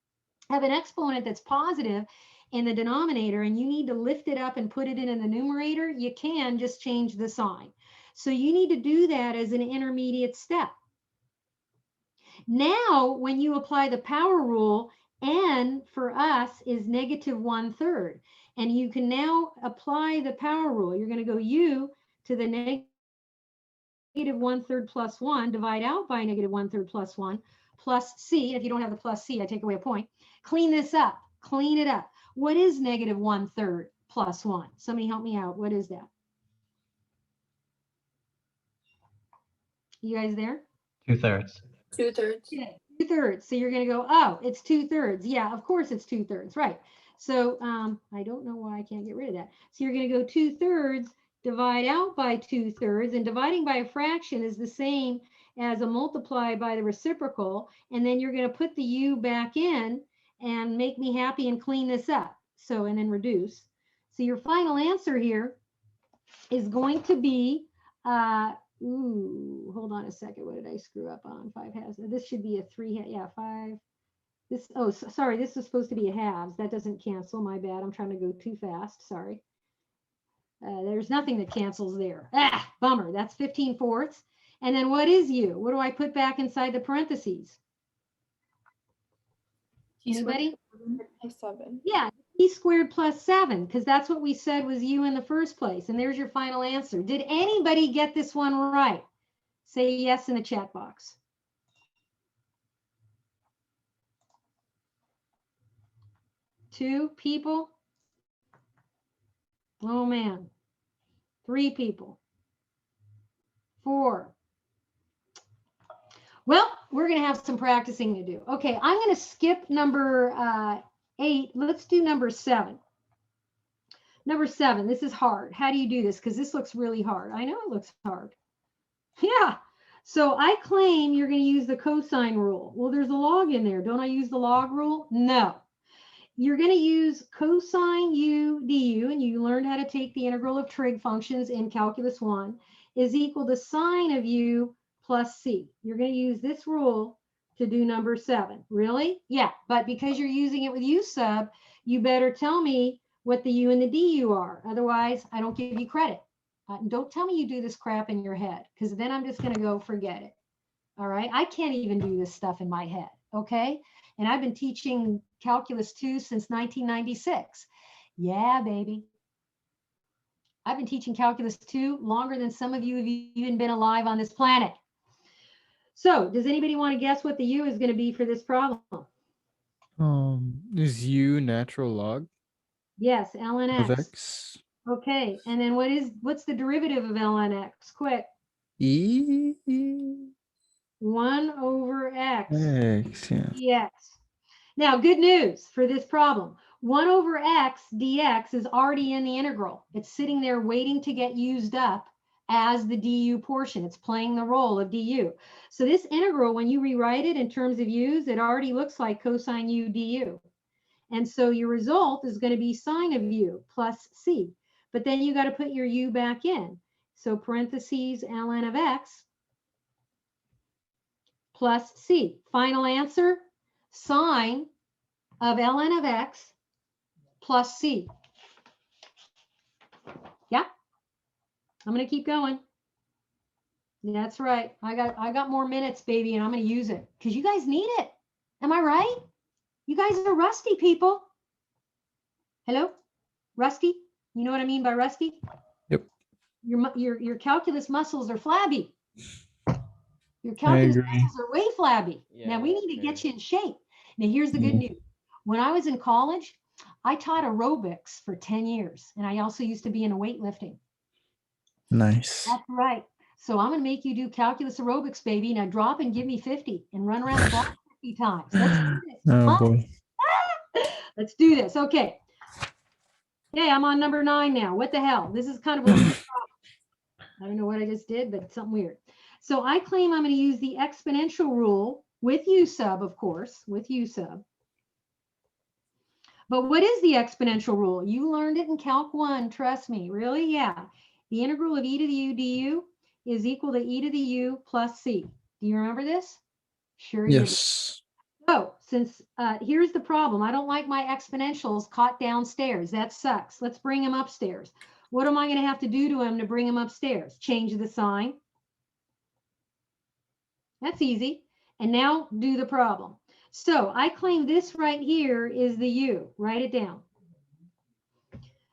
have an exponent that's positive in the denominator and you need to lift it up and put it in the numerator, you can just change the sign. So you need to do that as an intermediate step. Now, when you apply the power rule, n for us is -1/3. And you can now apply the power rule. You're going to go u to the -1/3 plus 1, divide out by -1/3 plus 1, plus c. If you don't have the plus c, I take away a point. Clean this up. Clean it up. What is -1/3 plus 1? Somebody help me out. What is that? You guys there? 2/3. 2/3. Yeah, 2/3. So you're going to go, oh, it's 2/3. Yeah, of course it's 2/3, right? So I don't know why I can't get rid of that. So you're going to go 2/3, divide out by 2/3, and dividing by a fraction is the same as a multiply by the reciprocal. And then you're going to put the u back in and make me happy and clean this up. So, and then reduce. So your final answer here is going to be Ooh, hold on a second. What did I screw up on? 5 halves. This should be a 3. Yeah, 5. This, oh, sorry. This is supposed to be a halves. That doesn't cancel. My bad. I'm trying to go too fast. Sorry. There's nothing that cancels there. Ah, bummer. That's 15/4. And then what is u? What do I put back inside the parentheses? Anybody? +7. Yeah, e squared plus 7, because that's what we said was u in the first place. And there's your final answer. Did anybody get this one right? Say yes in the chat box. Two people? Oh man. 3 people. 4. Well, we're going to have some practicing to do. Okay, I'm going to skip number 8. Let's do number 7. Number 7, this is hard. How do you do this? Because this looks really hard. I know it looks hard. Yeah. So I claim you're going to use the cosine rule. Well, there's a log in there. Don't I use the log rule? No. You're going to use cosine u du, and you learned how to take the integral of trig functions in Calculus 1, is equal to sine of u plus c. You're going to use this rule to do number 7. Really? Yeah, but because you're using it with u sub, you better tell me what the u and the du are. Otherwise, I don't give you credit. Don't tell me you do this crap in your head, because then I'm just going to go forget it. All right? I can't even do this stuff in my head, okay? And I've been teaching Calculus 2 since 1996. Yeah, baby. I've been teaching Calculus 2 longer than some of you have even been alive on this planet. So does anybody want to guess what the u is going to be for this problem? Is u natural log Yes, ln of x. x? Okay, and then what's the derivative of ln x? Quick. E 1 over x x, yeah. dx. Now, good news for this problem. 1 over x dx is already in the integral. It's sitting there waiting to get used up as the du portion. It's playing the role of du. So this integral, when you rewrite it in terms of u's, it already looks like cosine u du. And so your result is going to be sine of u plus c. But then you got to put your u back in. So parentheses ln of x plus c. Final answer, sine of ln of x plus c. Yeah, I'm going to keep going. That's right. I got more minutes, baby, and I'm going to use it because you guys need it. Am I right? You guys are rusty people. Hello? Rusty? You know what I mean by rusty? Yep. Your calculus muscles are flabby. Your calculus agree. muscles are way flabby. Yeah, now we that's need to fair. get you in shape. Now here's the good news. When I was in college, I taught aerobics for 10 years, and I also used to be in weightlifting. Nice. That's right. So I'm going to make you do calculus aerobics, baby. Now drop and give me 50 and run around the block 50 times. Let's do this. Oh Huh? boy. Let's do this. Okay. Hey, I'm on number 9 now. What the hell? This is kind of a weird problem. I don't know what I just did, but it's something weird. So I claim I'm going to use the exponential rule with u sub, of course, with u sub. But what is the exponential rule? You learned it in Calc 1, trust me. Really? Yeah. The integral of e to the u du is equal to e to the u plus c. Do you remember this? Sure you do. Yes. So since here's the problem. I don't like my exponentials caught downstairs. That sucks. Let's bring them upstairs. What am I going to have to do to them to bring them upstairs? Change the sign. That's easy. And now do the problem. So I claim this right here is the u. Write it down.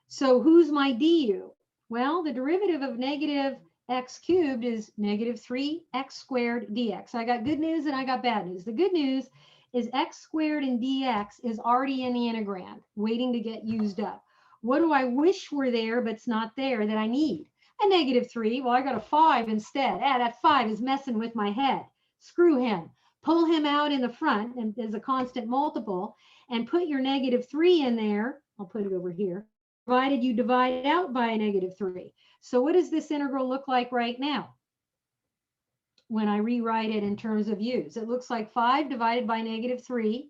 So who's my du? Well, the derivative of negative x cubed is negative 3x squared dx. I got good news and I got bad news. The good news is x squared and dx is already in the integrand, waiting to get used up. What do I wish were there, but it's not there that I need? A negative 3. Well, I got a 5 instead. That 5 is messing with my head. Screw him. Pull him out in the front and as a constant multiple and put your negative 3 in there. I'll put it over here. Provided you divide out by a negative 3. So what does this integral look like right now? When I rewrite it in terms of u's, it looks like 5 divided by negative 3,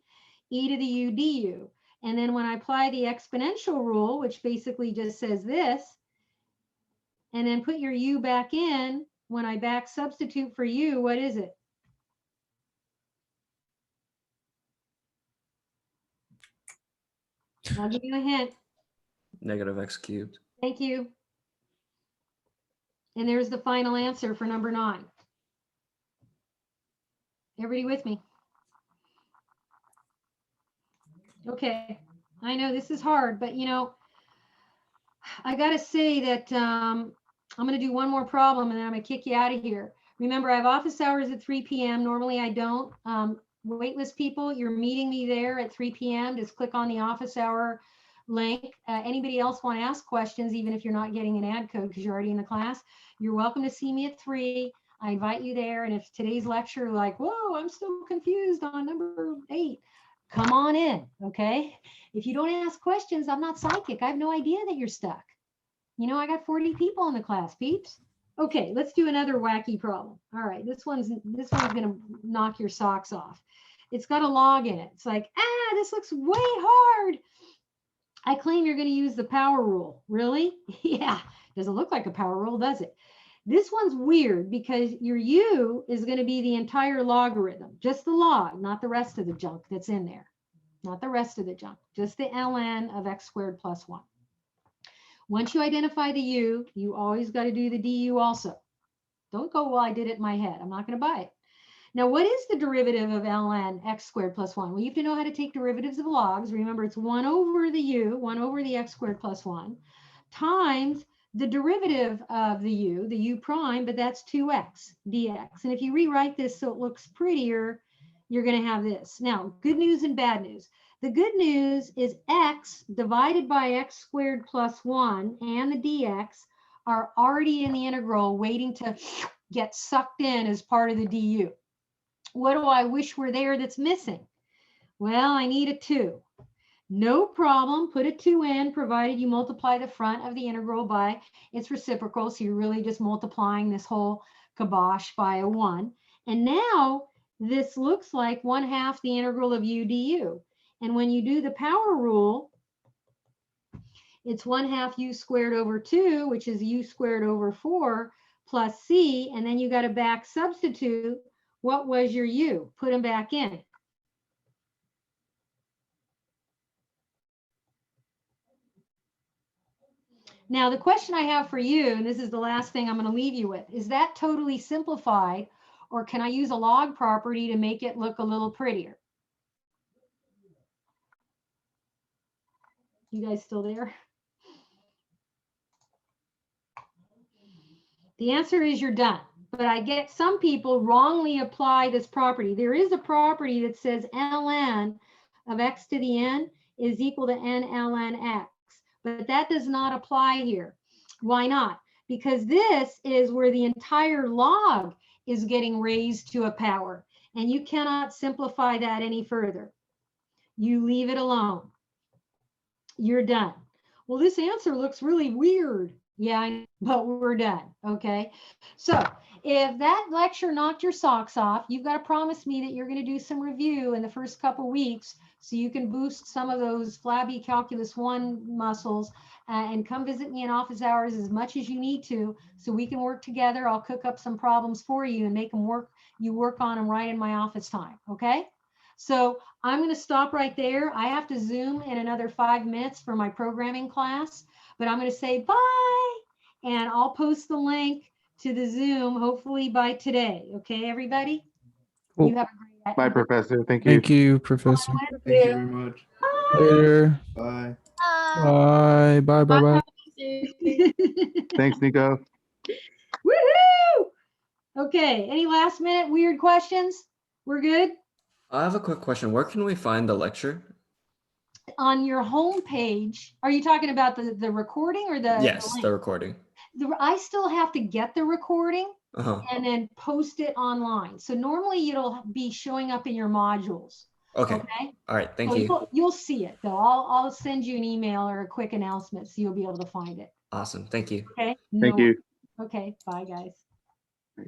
e to the u du. And then when I apply the exponential rule, which basically just says this, and then put your u back in, when I back substitute for u, what is it? I'll give you a hint. Negative x cubed. Thank you. And there's the final answer for number 9. Everybody with me? Okay, I know this is hard, but I gotta say that I'm gonna do one more problem and then I'm gonna kick you out of here. Remember, I have office hours at 3 p.m. Normally I don't. Waitlist people, you're meeting me there at 3 p.m. Just click on the office hour link. Anybody else want to ask questions, even if you're not getting an ad code because you're already in the class, you're welcome to see me at 3. I invite you there. And if today's lecture, like, whoa, I'm still confused on number 8, come on in, okay? If you don't ask questions, I'm not psychic. I have no idea that you're stuck. I got 40 people in the class, peeps. Okay, let's do another wacky problem. All right, this one's gonna knock your socks off. It's got a log in it. It's like, this looks way hard. I claim you're gonna use the power rule. Really? Yeah, doesn't look like a power rule, does it? This one's weird because your u is gonna be the entire logarithm, just the log, not the rest of the junk that's in there. Not the rest of the junk, just the ln of x squared plus 1. Once you identify the u, you always got to do the du also. Don't go, well, I did it in my head. I'm not going to buy it. Now, what is the derivative of ln x squared plus 1? Well, you have to know how to take derivatives of logs. Remember, it's 1 over the u, 1 over the x squared plus 1, times the derivative of the u prime, but that's 2x dx. And if you rewrite this so it looks prettier, you're going to have this. Now, good news and bad news. The good news is x divided by x squared plus 1 and the dx are already in the integral waiting to get sucked in as part of the du. What do I wish were there that's missing? Well, I need a 2. No problem, put a 2 in, provided you multiply the front of the integral by its reciprocal. So you're really just multiplying this whole kibosh by a 1. And now this looks like 1/2 the integral of u du. And when you do the power rule, it's 1/2 u squared over 2, which is u squared over 4 plus c. And then you got to back substitute. What was your u? Put them back in. Now, the question I have for you, and this is the last thing I'm going to leave you with, is that totally simplified, or can I use a log property to make it look a little prettier? You guys still there? The answer is you're done. But I get some people wrongly apply this property. There is a property that says ln of x to the n is equal to n ln x, but that does not apply here. Why not? Because this is where the entire log is getting raised to a power, and you cannot simplify that any further. You leave it alone. You're done. Well, this answer looks really weird. Yeah, but we're done. Okay. So if that lecture knocked your socks off, you've got to promise me that you're going to do some review in the first couple weeks so you can boost some of those flabby calculus 1 muscles and come visit me in office hours as much as you need to so we can work together. I'll cook up some problems for you and make them work. You work on them right in my office time. Okay. So I'm going to stop right there. I have to Zoom in another 5 minutes for my programming class, but I'm going to say bye, and I'll post the link to the Zoom hopefully by today. Okay, everybody? Cool. You have a great Bye, Professor. Thank you. Thank you, Professor. Thank Thank you you. very much. Later. Bye. Bye. Bye. Bye. Bye. Thanks, Nico. Woohoo! Okay, any last minute weird questions? We're good? I have a quick question. Where can we find the lecture? On your home page, are you talking about the recording or the Yes, link? the recording. I still have to get the recording Uh-huh. and then post it online. So normally it'll be showing up in your modules. Okay. Okay. All right. Thank So you. you'll see it though. I'll send you an email or a quick announcement so you'll be able to find it. Awesome. Thank you. Okay. Thank you. Okay. Bye guys.